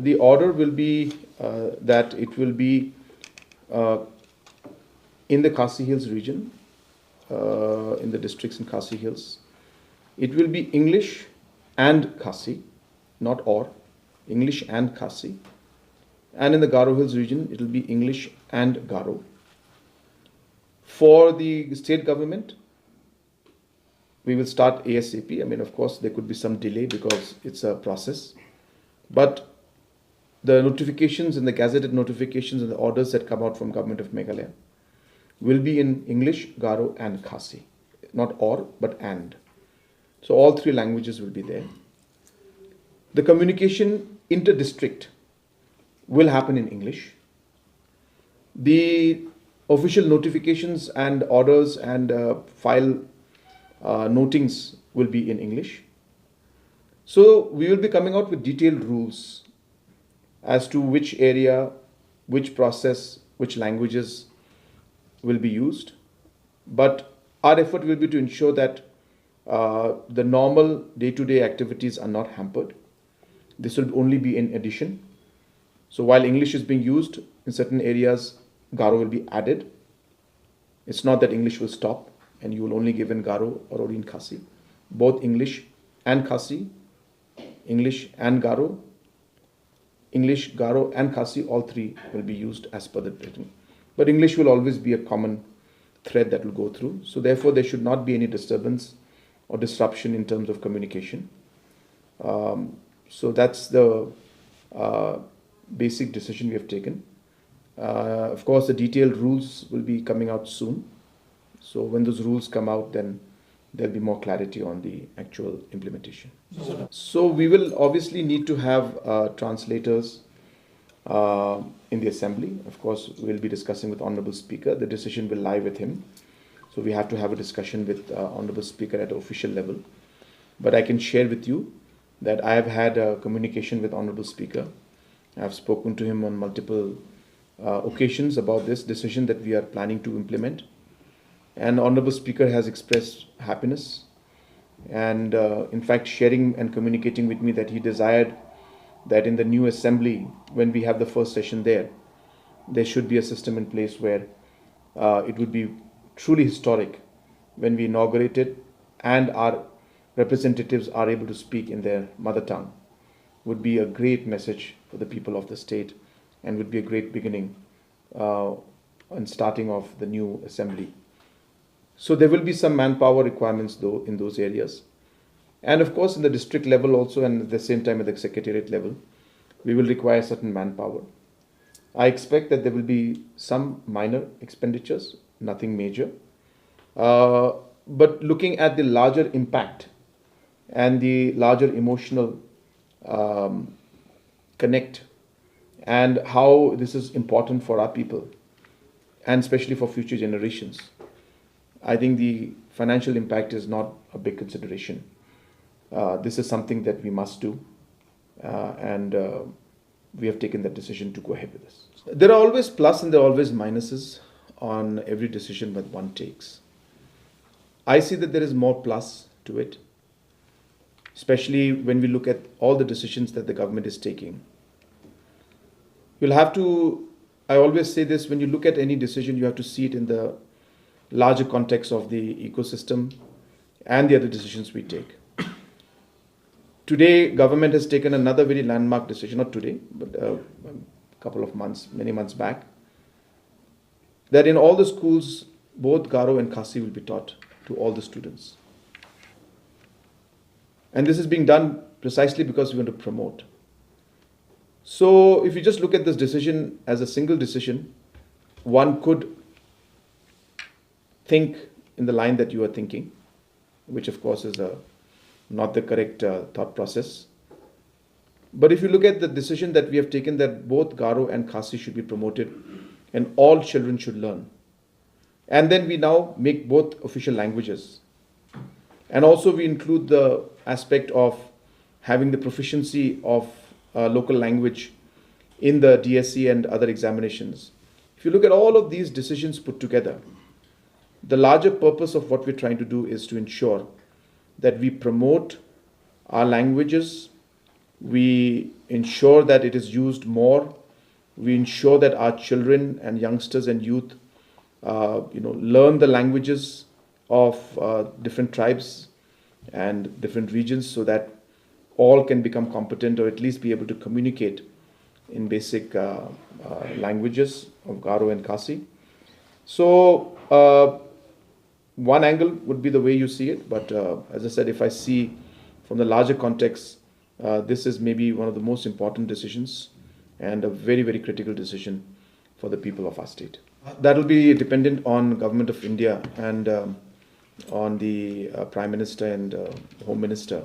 the order will be that it will be in the Khasi Hills region, in the districts in Khasi Hills. It will be English and Khasi, not or, English and Khasi. And in the Garo Hills region, it will be English and Garo. For the state government, we will start ASAP. I mean, of course, there could be some delay because it's a process. But the notifications and the gazetted notifications and the orders that come out from Government of Meghalaya will be in English, Garo and Khasi. Not or, but and. So all three languages will be there. The communication inter-district will happen in English. The official notifications and orders and file notings will be in English. So we will be coming out with detailed rules as to which area, which process, which languages will be used. But our effort will be to ensure that the normal day-to-day activities are not hampered. This will only be in addition. So while English is being used in certain areas, Garo will be added. It's not that English will stop and you will only give in Garo or only in Khasi. Both English and Khasi, English and Garo, English, Garo and Khasi, all three will be used as per the written. But English will always be a common thread that will go through. So therefore there should not be any disturbance or disruption in terms of communication. So that's the basic decision we have taken. Of course, the detailed rules will be coming out soon. So when those rules come out, then there'll be more clarity on the actual implementation. So we will obviously need to have translators in the assembly. Of course, we'll be discussing with Honorable Speaker. The decision will lie with him. So we have to have a discussion with Honorable Speaker at official level. But I can share with you that I have had a communication with Honorable Speaker. I have spoken to him on multiple occasions about this decision that we are planning to implement. And Honorable Speaker has expressed happiness and in fact sharing and communicating with me that he desired that in the new assembly, when we have the first session there should be a system in place where it would be truly historic when we inaugurate it and our representatives are able to speak in their mother tongue. Would be a great message for the people of the state and would be a great beginning and starting of the new assembly. So there will be some manpower requirements though in those areas. And of course in the district level also and at the same time at the secretariat level, we will require certain manpower. I expect that there will be some minor expenditures, nothing major. But looking at the larger impact and the larger emotional connect and how this is important for our people and especially for future generations, I think the financial impact is not a big consideration. This is something that we must do and we have taken that decision to go ahead with this. There are always plus and there are always minuses on every decision that one takes. I see that there is more plus to it, especially when we look at all the decisions that the government is taking. You'll have to, I always say this, when you look at any decision, you have to see it in the larger context of the ecosystem and the other decisions we take. Today, government has taken another very landmark decision, not today, but a couple of months, many months back, that in all the schools, both Garo and Khasi will be taught to all the students. And this is being done precisely because we want to promote. So if you just look at this decision as a single decision, one could think in the line that you are thinking, which of course is not the correct thought process. But if you look at the decision that we have taken that both Garo and Khasi should be promoted and all children should learn. And then we now make both official languages. And also we include the aspect of having the proficiency of local language in the DSE and other examinations. If you look at all of these decisions put together, the larger purpose of what we're trying to do is to ensure that we promote our languages, we ensure that it is used more. We ensure that our children and youngsters and youth, learn the languages of different tribes and different regions, so that all can become competent or at least be able to communicate in basic languages of Garo and Khasi. So one angle would be the way you see it, but as I said, if I see from the larger context, this is maybe one of the most important decisions and a very, very critical decision for the people of our state. That will be dependent on Government of India and on the Prime Minister and Home Minister.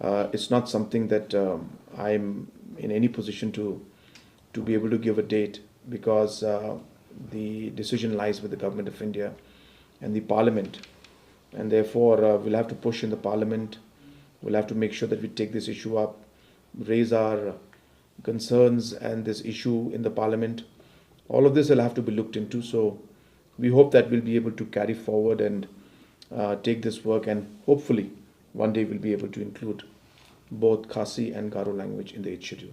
It's not something that I'm in any position to be able to give a date, because the decision lies with the Government of India and the Parliament, and therefore we'll have to push in the Parliament. We'll have to make sure that we take this issue up, raise our concerns and this issue in the Parliament. All of this will have to be looked into. So we hope that we'll be able to carry forward and take this work, and hopefully one day we'll be able to include both Khasi and Garo language in the 8th schedule.